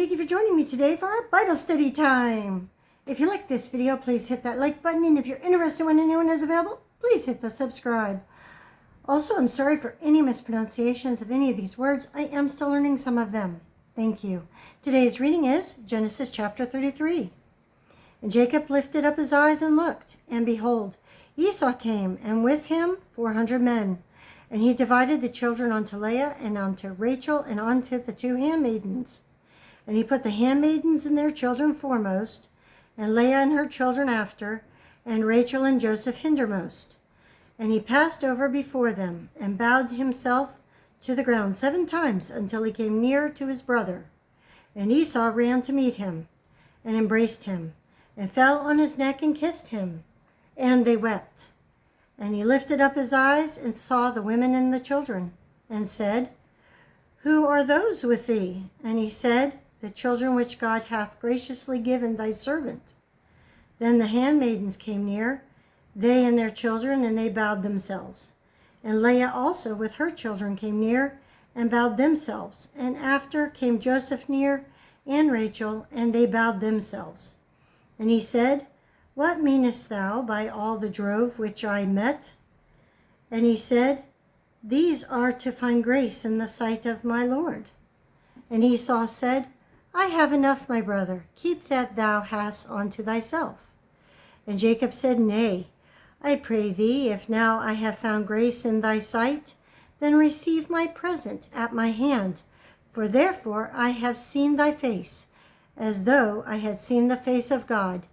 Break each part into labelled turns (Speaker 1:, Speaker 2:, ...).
Speaker 1: thank you for joining me today for our Bible study time. If you like this video, please hit that like button, and if you're interested when a new one is available, please hit the subscribe. Also, I'm sorry for any mispronunciations of any of these words. I am still learning some of them. Thank you. Today's reading is Genesis chapter 33. And Jacob lifted up his eyes and looked, and behold, Esau came, and with him 400 men. And he divided the children unto Leah, and unto Rachel, and unto the two handmaidens. And he put the handmaidens and their children foremost, and Leah and her children after, and Rachel and Joseph hindermost. And he passed over before them, and bowed himself to the ground 7 times, until he came near to his brother. And Esau ran to meet him, and embraced him, and fell on his neck and kissed him. And they wept. And he lifted up his eyes, and saw the women and the children, and said, Who are those with thee? And he said, The children which God hath graciously given thy servant. Then the handmaidens came near, they and their children, and they bowed themselves. And Leah also with her children came near, and bowed themselves. And after came Joseph near, and Rachel, and they bowed themselves. And he said, What meanest thou by all the drove which I met? And he said, These are to find grace in the sight of my Lord. And Esau said, I have enough, my brother. Keep that thou hast unto thyself. And Jacob said, Nay, I pray thee, if now I have found grace in thy sight, then receive my present at my hand. For therefore I have seen thy face, as though I had seen the face of God,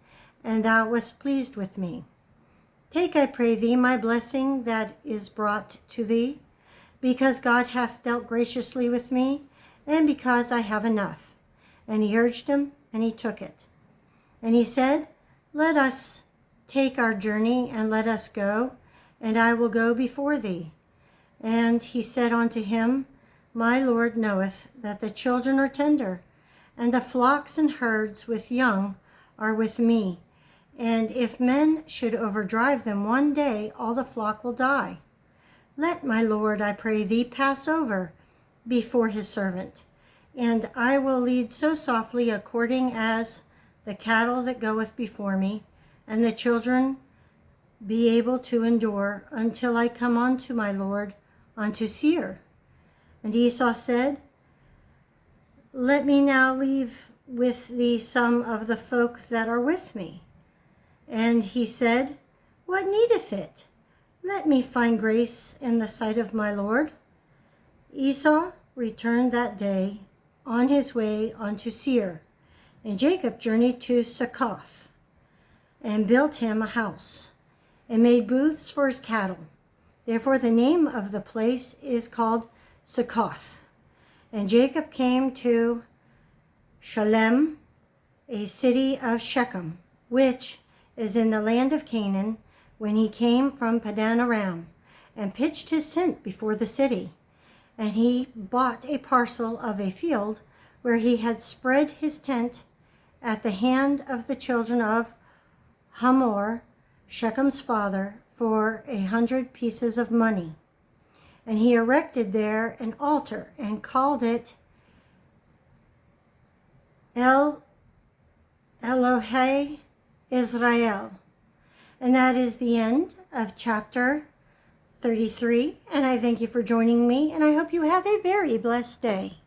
Speaker 1: and thou wast pleased with me. Take, I pray thee, my blessing that is brought to thee, because God hath dealt graciously with me, and because I have enough. And he urged him, and he took it. And he said, Let us take our journey, and let us go, and I will go before thee. And he said unto him, My Lord knoweth that the children are tender, and the flocks and herds with young are with me. And if men should overdrive them one day, all the flock will die. Let my Lord, I pray thee, pass over before his servant. And I will lead so softly according as the cattle that goeth before me, and the children be able to endure until I come unto my Lord, unto Seir. And Esau said, Let me now leave with thee some of the folk that are with me. And he said, What needeth it? Let me find grace in the sight of my Lord. Esau returned that day on his way unto Seir, and Jacob journeyed to Succoth, and built him a house, and made booths for his cattle. Therefore the name of the place is called Succoth. And Jacob came to Shalem, a city of Shechem, which is in the land of Canaan, when he came from Padan Aram, and pitched his tent before the city. And he bought a parcel of a field where he had spread his tent at the hand of the children of Hamor, Shechem's father, for 100 pieces of money. And he erected there an altar, and called it Elohei Israel. And that is the end of chapter 33. And I thank you for joining me, and I hope you have a very blessed day.